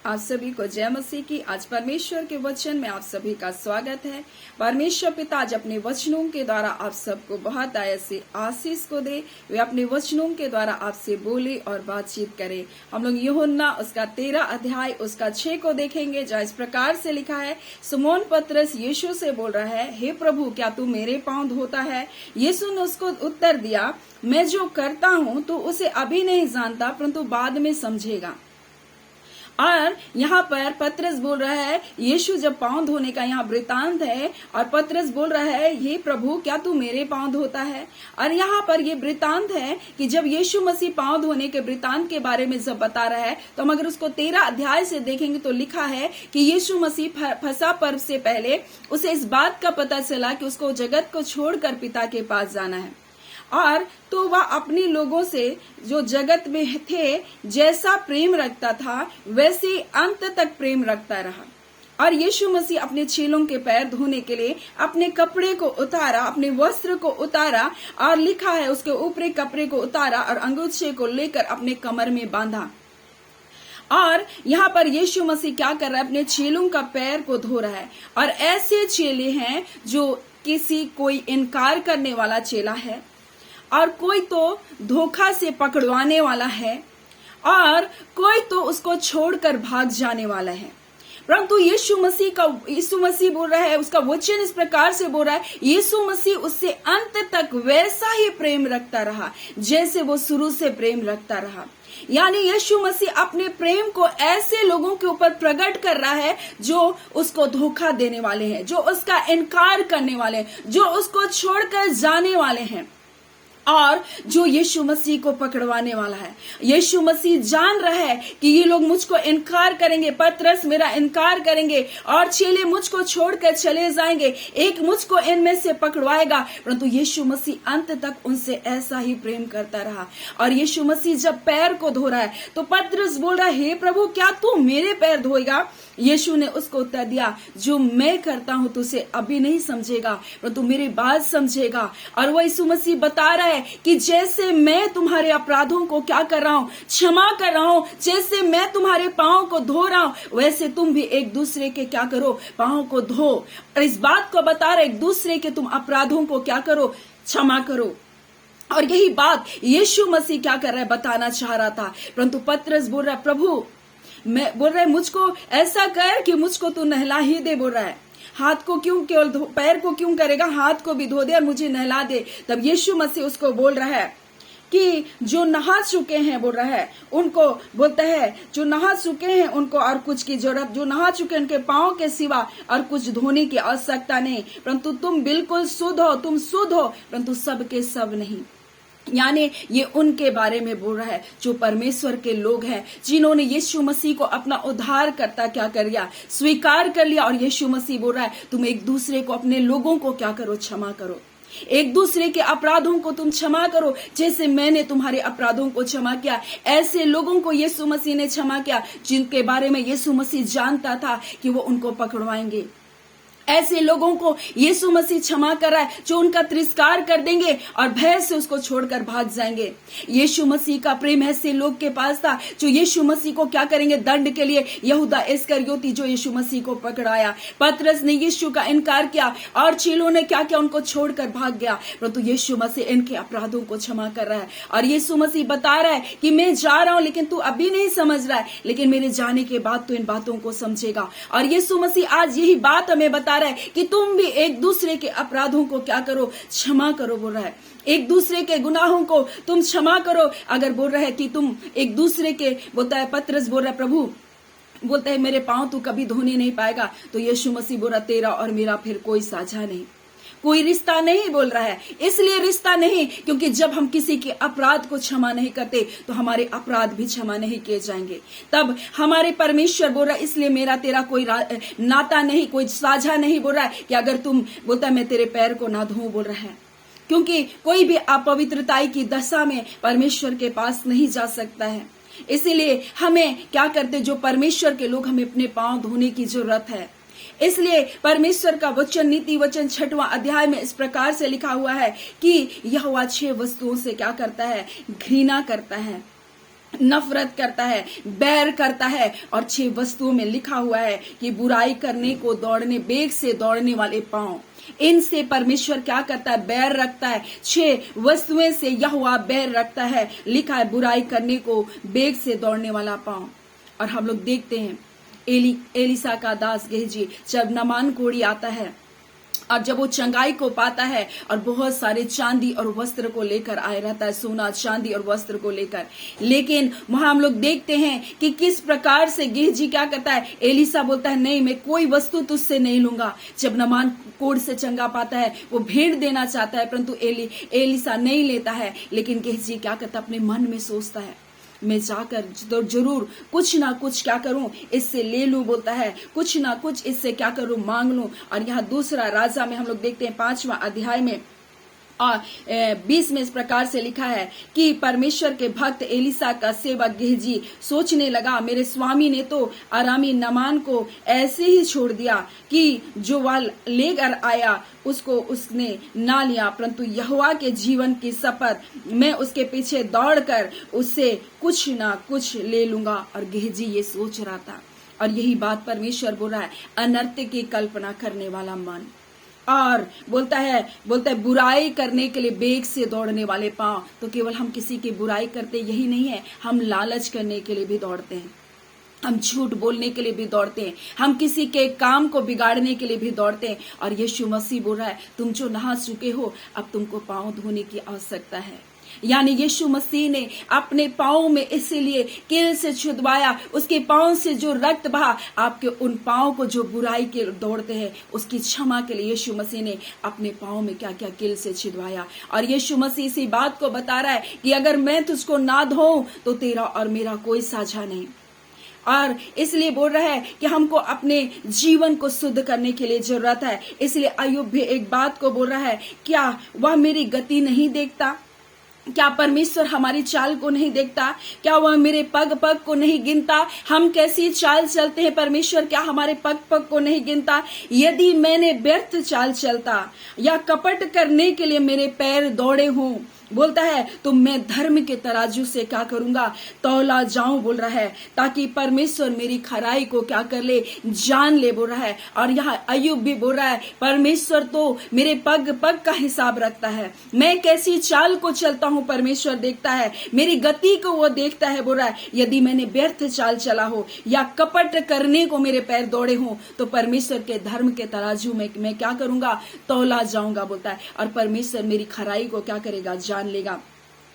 आप सभी को जय मसीह की। आज परमेश्वर के वचन में आप सभी का स्वागत है। परमेश्वर पिता आज अपने वचनों के द्वारा आप सबको बहुत ऐसे आशीष को दे, वे अपने वचनों के द्वारा आपसे बोले और बातचीत करे। हम लोग यूहन्ना उसका 13 अध्याय उसका 6 को देखेंगे, जहाँ इस प्रकार से लिखा है, सिमोन पतरस यीशु से बोल रहा है, हे प्रभु क्या तू मेरे पांव धोता है? यीशु ने उसको उत्तर दिया, मैं जो करता हूँ तो उसे अभी नहीं जानता, परंतु बाद में समझेगा। और यहाँ पर पतरस बोल रहा है, यीशु जब पांव धोने का यहाँ वृतांत है और पतरस बोल रहा है, हे प्रभु क्या तू मेरे पांव धोता है? और यहाँ पर ये वृतांत है कि जब यीशु मसीह पांव धोने के वृतांत के बारे में जब बता रहा है, तो हम अगर उसको 13 अध्याय से देखेंगे तो लिखा है कि यीशु मसीह फसह पर्व से पहले उसे इस बात का पता चला कि उसको जगत को छोड़कर पिता के पास जाना है, और तो वह अपने लोगों से जो जगत में थे जैसा प्रेम रखता था वैसे अंत तक प्रेम रखता रहा। और यीशु मसीह अपने चेलों के पैर धोने के लिए अपने कपड़े को उतारा, अपने वस्त्र को उतारा, और लिखा है उसके ऊपरी कपड़े को उतारा और अंगूछे को लेकर अपने कमर में बांधा। और यहाँ पर यीशु मसीह क्या कर रहा है? अपने चेलों का पैर को धो रहा है। और ऐसे चेले हैं जो कोई इनकार करने वाला चेला है, और कोई तो धोखा से पकड़वाने वाला है, और कोई तो उसको छोड़कर भाग जाने वाला है। परंतु यीशु मसीह बोल रहा है, उसका वचन इस प्रकार से बोल रहा है, यीशु मसीह उससे अंत तक वैसा ही प्रेम रखता रहा जैसे वो शुरू से प्रेम रखता रहा। यानी यीशु मसीह अपने प्रेम को ऐसे लोगों के ऊपर प्रकट कर रहा है जो उसको धोखा देने वाले हैं, जो उसका इनकार करने वाले हैं, जो उसको छोड़कर जाने वाले हैं, और जो यीशु मसीह को पकड़वाने वाला है। यीशु मसीह जान रहा है कि ये लोग मुझको इनकार करेंगे, पतरस मेरा इनकार करेंगे और चेले मुझको छोड़कर चले जाएंगे, एक मुझको इनमें से पकड़वाएगा। परंतु यीशु मसीह अंत तक उनसे ऐसा ही प्रेम करता रहा। और यीशु मसीह जब पैर को धो रहा है तो पतरस बोल रहा है, हे प्रभु क्या तू मेरे पैर धोएगा? यीशु ने उसको उत्तर दिया, जो मैं करता हूं तुझे अभी नहीं समझेगा, परंतु मेरी बात समझेगा। और वह यीशु मसीह बता रहा है कि जैसे मैं तुम्हारे अपराधों को क्या कर रहा हूं, क्षमा कर रहा हूं, जैसे मैं तुम्हारे पांव को धो रहा हूं, वैसे तुम भी एक दूसरे के क्या करो, पांव को धो। और इस बात को बता रहे, एक दूसरे के तुम अपराधों को क्या करो, क्षमा करो। और यही बात यीशु मसीह क्या कर रहा है, बताना चाह रहा था। परंतु पतरस बोल रहा है, प्रभु मैं बोल रहा है मुझको ऐसा कर कि मुझको तू नहला ही दे। बोल रहा है, हाथ को क्यों केवल पैर को क्यों करेगा, हाथ को भी धो दे और मुझे नहला दे। तब यीशु मसीह उसको बोल रहा है कि जो नहा चुके हैं, बोल रहा है उनको, बोलता है जो नहा चुके हैं उनको और कुछ की जरूरत, जो नहा चुके हैं उनके पांव के सिवा और कुछ धोने की आवश्यकता नहीं, परंतु तुम बिल्कुल शुद्ध हो, तुम शुद्ध हो, परंतु सबके सब नहीं। यानी ये उनके बारे में बोल रहा है जो परमेश्वर के लोग हैं, जिन्होंने यीशु मसीह को अपना उद्धारकर्ता क्या कर लिया, स्वीकार कर लिया। और यीशु मसीह बोल रहा है तुम एक दूसरे को, अपने लोगों को क्या करो, क्षमा करो, एक दूसरे के अपराधों को तुम क्षमा करो, जैसे मैंने तुम्हारे अपराधों को क्षमा किया। ऐसे लोगों को यीशु मसीह ने क्षमा किया जिनके बारे में यीशु मसीह जानता था कि वो उनको पकड़वाएंगे। ऐसे लोगों को यीशु मसीह क्षमा कर रहा है जो उनका तिरस्कार कर देंगे और भय से उसको छोड़कर भाग जाएंगे। यीशु मसीह का प्रेम ऐसे लोग के पास था जो यीशु मसीह को क्या करेंगे, दंड के लिए यहूदा इस्करियोती जो यीशु मसीह को पकड़ाया। पतरस ने यीशु का इनकार किया और चेलों ने क्या किया, उनको छोड़कर भाग गया। परंतु यीशु मसीह इनके अपराधों को क्षमा कर रहा है। और यीशु मसीह बता रहा है कि मैं जा रहा हूं लेकिन तू अभी नहीं समझ रहा है, लेकिन मेरे जाने के बाद तू इन बातों को समझेगा। और यीशु मसीह आज यही बात हमें बता रहा है कि तुम भी एक दूसरे के अपराधों को क्या करो, क्षमा करो। बोल रहा है एक दूसरे के गुनाहों को तुम क्षमा करो। अगर बोल रहा है कि तुम एक दूसरे के, बोलता है पतरस बोल रहा है, प्रभु बोलता है मेरे पांव तू कभी धोने नहीं पाएगा, तो यीशु मसीह बोल रहा तेरा और मेरा फिर कोई साझा नहीं, कोई रिश्ता नहीं। बोल रहा है इसलिए रिश्ता नहीं क्योंकि जब हम किसी के अपराध को क्षमा नहीं करते तो हमारे अपराध भी क्षमा नहीं किए जाएंगे। तब हमारे परमेश्वर बोल रहा है इसलिए मेरा तेरा कोई नाता नहीं, कोई साझा नहीं। बोल रहा है कि अगर तुम, बोलता है मैं तेरे पैर को ना धोऊं। बोल रहा है क्योंकि कोई भी अपवित्रताई की दशा में परमेश्वर के पास नहीं जा सकता है। इसीलिए हमें क्या करते, जो परमेश्वर के लोग, हमें अपने पांव धोने की जरूरत है। इसलिए परमेश्वर का वचन, नीति वचन 6वां अध्याय में इस प्रकार से लिखा हुआ है कि यहोवा 6 वस्तुओं से क्या करता है, घृणा करता है। नफरत करता है, बैर करता है। और 6 वस्तुओं में लिखा हुआ है कि बुराई करने को दौड़ने, बेग से दौड़ने वाले पांव, इनसे परमेश्वर क्या करता है? बैर रखता है। 6 वस्तुएं से यहोवा बैर रखता है। लिखा है बुराई करने को बेग से दौड़ने वाला पांव। और हम लोग देखते हैं एलिसा का दास गेहजी, जब नामान कोढ़ी आता है और जब वो चंगाई को पाता है और बहुत सारे चांदी और वस्त्र को लेकर आए रहता है, सोना चांदी और वस्त्र को लेकर, लेकिन वहां हम लोग देखते हैं कि किस प्रकार से गेहजी क्या करता है। एलिसा बोलता है नहीं, मैं कोई वस्तु तुझसे नहीं लूंगा। जब नामान कोढ़ से चंगा पाता है, वो भेंट देना चाहता है, परंतु एलिसा नहीं लेता है। लेकिन गेहजी क्या करता है? अपने मन में सोचता है मैं जाकर तो जरूर कुछ ना कुछ क्या करूं, इससे ले लूं। बोलता है कुछ ना कुछ इससे क्या करूं, मांग लूं। और यहाँ दूसरा राजा में हम लोग देखते हैं 5वां अध्याय में और 20 में इस प्रकार से लिखा है कि परमेश्वर के भक्त एलिसा का सेवक गेहजी सोचने लगा, मेरे स्वामी ने तो अरामी नामान को ऐसे ही छोड़ दिया कि जो वह लेकर आया उसको उसने ना लिया, परंतु यहोवा के जीवन की शपथ मैं उसके पीछे दौड़कर उससे कुछ ना कुछ ले लूंगा। और गेहजी ये सोच रहा था, और यही बात परमेश्वर बोल रहा है, अनर्थ की कल्पना करने वाला मन। और बोलता है बुराई करने के लिए बेग से दौड़ने वाले पांव। तो केवल हम किसी की बुराई करते यही नहीं है, हम लालच करने के लिए भी दौड़ते हैं, हम झूठ बोलने के लिए भी दौड़ते हैं, हम किसी के काम को बिगाड़ने के लिए भी दौड़ते हैं। और यीशु मसीह बोल रहा है तुम जो नहा चुके हो, अब तुमको पांव धोने की आवश्यकता है। यानी यीशु मसीह ने अपने पांव में इसीलिए कील से छुदवाया, उसके पांव से जो रक्त बहा, आपके उन पांव को जो बुराई के दौड़ते हैं उसकी क्षमा के लिए यीशु मसीह ने अपने पांव में क्या क्या कील से छिदवाया। और यीशु मसीह इसी बात को बता रहा है कि अगर मैं तुझको ना धोऊं तो तेरा और मेरा कोई साझा नहीं। और इसलिए बोल रहा है कि हमको अपने जीवन को शुद्ध करने के लिए जरूरत है। इसलिए अय्यूब भी एक बात को बोल रहा है, क्या वह मेरी गति नहीं देखता? क्या परमेश्वर हमारी चाल को नहीं देखता? क्या वह मेरे पग पग को नहीं गिनता? हम कैसी चाल चलते हैं, परमेश्वर क्या हमारे पग पग को नहीं गिनता? यदि मैंने व्यर्थ चाल चलता या कपट करने के लिए मेरे पैर दौड़े हों, बोलता है तो मैं धर्म के तराजू से क्या करूंगा, तौला जाऊं। बोल रहा है ताकि परमेश्वर मेरी खराई को क्या कर ले, जान ले। बोल रहा है। और यहाँ अय्यूब भी बोल रहा है परमेश्वर तो मेरे पग पग का हिसाब रखता है, मैं कैसी चाल को चलता हूँ परमेश्वर देखता है, मेरी गति को वो देखता है। बोल रहा है यदि मैंने व्यर्थ चाल चला हो या कपट करने को मेरे पैर दौड़े हो तो परमेश्वर के धर्म के तराजू में मैं क्या करूंगा, तौला जाऊंगा। बोलता है और परमेश्वर मेरी खराई को क्या करेगा, जान लेगा।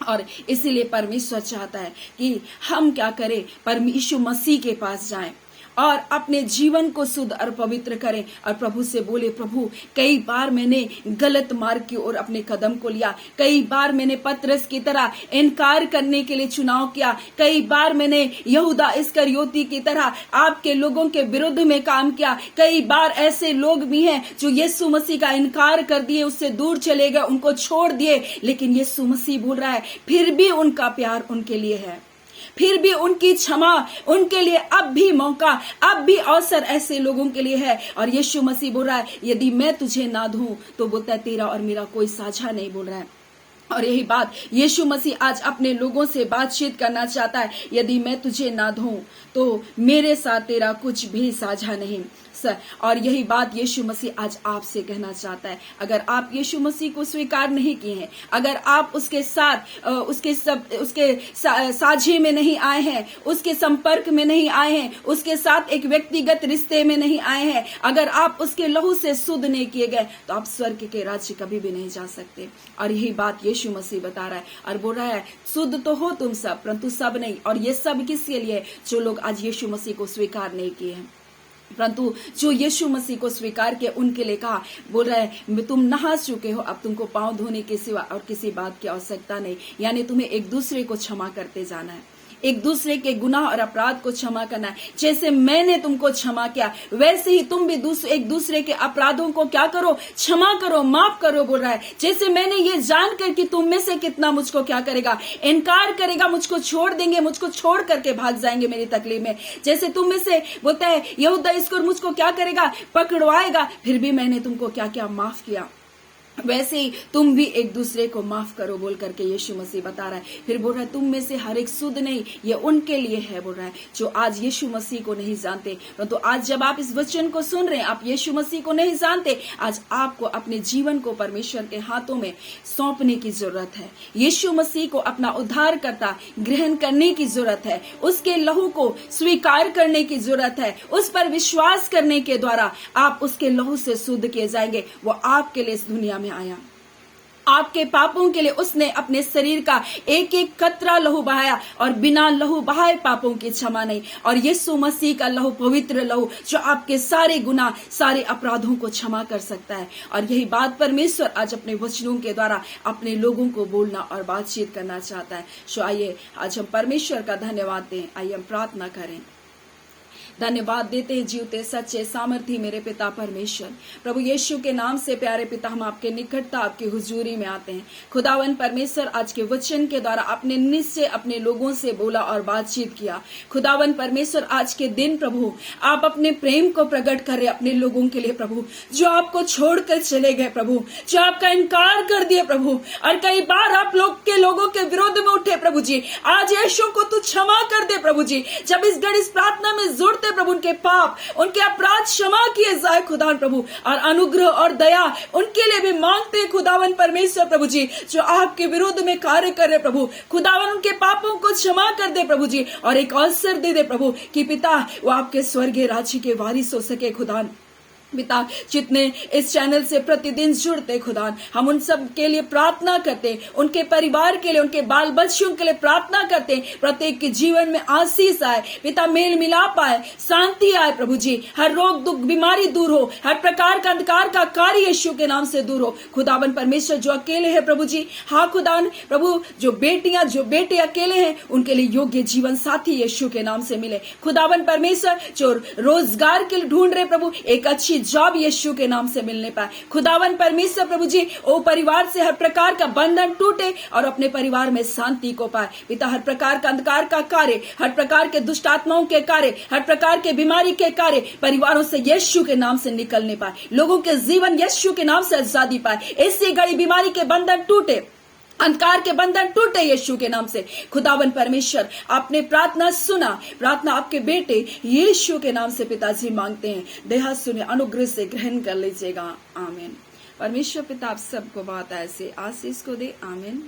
और इसीलिए परमेश्वर चाहता है कि हम क्या करें, परमेश्वर मसीह के पास जाएं और अपने जीवन को शुद्ध और पवित्र करें और प्रभु से बोले, प्रभु कई बार मैंने गलत मार्ग की ओर अपने कदम को लिया, कई बार मैंने पतरस की तरह इनकार करने के लिए चुनाव किया, कई बार मैंने यहूदा इस्करियोती की तरह आपके लोगों के विरुद्ध में काम किया, कई बार ऐसे लोग भी हैं जो यीशु मसीह का इनकार कर दिए, उससे दूर चले गए, उनको छोड़ दिए। लेकिन यीशु मसीह बोल रहा है फिर भी उनका प्यार उनके लिए है, फिर भी उनकी क्षमा उनके लिए अब भी मौका, अब भी अवसर ऐसे लोगों के लिए है। और यीशु मसीह बोल रहा है यदि मैं तुझे ना धोऊं तो बोलता है तेरा और मेरा कोई साझा नहीं। बोल रहा है और यही बात यीशु मसीह आज अपने लोगों से बातचीत करना चाहता है, यदि मैं तुझे ना धोऊं तो मेरे साथ तेरा कुछ भी साझा नहीं। और यही बात यीशु मसीह आज आपसे कहना चाहता है। अगर आप यीशु मसीह को स्वीकार नहीं किए हैं, अगर आप उसके साथ उसके साझे में नहीं आए हैं, उसके संपर्क में नहीं आए हैं, उसके साथ एक व्यक्तिगत रिश्ते में नहीं आए हैं, अगर आप उसके लहू से शुद्ध नहीं किए गए तो आप स्वर्ग के राज्य कभी भी नहीं जा सकते। और यही बात यीशु मसीह बता रहा है और बोल रहा है शुद्ध तो हो तुम सब, परंतु सब नहीं। और ये सब किसके लिए? जो लोग आज यीशु मसीह को स्वीकार नहीं किए हैं, परंतु जो यीशु मसीह को स्वीकार किया उनके लिए कहा। बोल रहा है तुम नहा चुके हो, अब तुमको पांव धोने के सिवा और किसी बात की आवश्यकता नहीं। यानी तुम्हें एक दूसरे को क्षमा करते जाना है, एक दूसरे के गुनाह और अपराध को क्षमा करना है। जैसे मैंने तुमको क्षमा किया वैसे ही तुम भी एक दूसरे के अपराधों को क्या करो, क्षमा करो, माफ करो। बोल रहा है जैसे मैंने ये जानकर कि तुम में से कितना मुझको क्या करेगा, इनकार करेगा, मुझको छोड़ देंगे, मुझको छोड़ करके भाग जाएंगे मेरी तकलीफ में। जैसे तुम में से बोलता है यहूदा इसको मुझको क्या करेगा, पकड़वाएगा, फिर भी मैंने तुमको क्या क्या माफ किया। वैसे ही तुम भी एक दूसरे को माफ करो बोल करके यीशु मसीह बता रहा है। फिर बोल रहा है तुम में से हर एक शुद्ध नहीं, ये उनके लिए है बोल रहा है जो आज यीशु मसीह को नहीं जानते। तो आज जब आप इस वचन को सुन रहे हैं, आप यीशु मसीह को नहीं जानते, आज आपको अपने जीवन को परमेश्वर के हाथों में सौंपने की जरूरत है। यीशु मसीह को अपना उद्धारकर्ता ग्रहण करने की जरूरत है। उसके लहू को स्वीकार करने की जरूरत है। उस पर विश्वास करने के द्वारा आप उसके लहू से शुद्ध किए जाएंगे। वो आपके लिए इस दुनिया में आया, आपके पापों के लिए उसने अपने शरीर का एक एक कतरा लहू बहाया और बिना लहू बहाए पापों की क्षमा नहीं। और यीशु मसीह का लहू पवित्र लहू जो आपके सारे गुनाह, सारे अपराधों को क्षमा कर सकता है। और यही बात परमेश्वर आज अपने वचनों के द्वारा अपने लोगों को बोलना और बातचीत करना चाहता है। सो आइए आज हम परमेश्वर का धन्यवाद दें। आइए हम प्रार्थना करें। धन्यवाद देते हैं जीवते सच्चे सामर्थी मेरे पिता परमेश्वर, प्रभु यीशु के नाम से प्यारे पिता हम आपके निकटता, आपकी हुजूरी में आते हैं। खुदावन परमेश्वर आज के वचन के द्वारा अपने निश्चय अपने लोगों से बोला और बातचीत किया। खुदावन परमेश्वर आज के दिन प्रभु आप अपने प्रेम को प्रकट कर रहे अपने लोगों के लिए प्रभु, जो आपको छोड़कर चले गए प्रभु, जो आपका इनकार कर दिए प्रभु, और कई बार आप लोगों के विरोध में उठे प्रभु जी। आज यीशु को तू क्षमा कर दे प्रभु जी। जब इस घड़ी इस प्रार्थना में जुड़ते प्रभु, उनके पाप, उनके अपराध क्षमा किए जाए खुदावन प्रभु, और अनुग्रह और दया उनके लिए भी मांगते खुदावन परमेश्वर प्रभु जी, जो आपके विरोध में कार्य कर रहे प्रभु। खुदावन उनके पापों को क्षमा कर दे प्रभु जी, और एक अवसर दे दे प्रभु कि पिता वो आपके स्वर्गीय राज्य के वारिस हो सके। खुदावन पिता जितने इस चैनल से प्रतिदिन जुड़ते खुदा, हम उन सब के लिए प्रार्थना करते, उनके परिवार के लिए, उनके बाल बच्चों के लिए प्रार्थना करते। प्रत्येक के जीवन में आशीष आए पिता, मेल मिलाप आए, शांति आए प्रभु जी। हर रोग दुख बीमारी दूर हो, हर प्रकार का अंधकार का कार्य यीशु के नाम से दूर हो। खुदावन परमेश्वर जो अकेले है प्रभु जी, हाँ खुदावन प्रभु, जो बेटियां जो बेटे अकेले हैं उनके लिए योग्य जीवन साथी यीशु के नाम से मिले। खुदावन परमेश्वर जो रोजगार के लिए ढूंढ रहे प्रभु, एक अच्छी जॉब यीशु के नाम से मिलने पाए। खुदावन परमेश्वर प्रभु जी, ओ परिवार से हर प्रकार का बंधन टूटे और अपने परिवार में शांति को पाए पिता। हर प्रकार का अंधकार का कार्य, हर प्रकार के दुष्ट आत्माओं के कार्य, हर प्रकार के बीमारी के कार्य परिवारों से यीशु के नाम से निकलने पाए। लोगों के जीवन यीशु के नाम से आजादी पाए। इससे घड़ी बीमारी के बंधन टूटे, अंधकार के बंधन टूटे यीशु के नाम से। खुदावन परमेश्वर आपने प्रार्थना सुना, प्रार्थना आपके बेटे यीशु के नाम से पिताजी मांगते हैं। देहा सुने, अनुग्रह से ग्रहण कर लीजिएगा। आमीन। परमेश्वर पिता आप सबको बात ऐसे आशीष को दे। आमीन।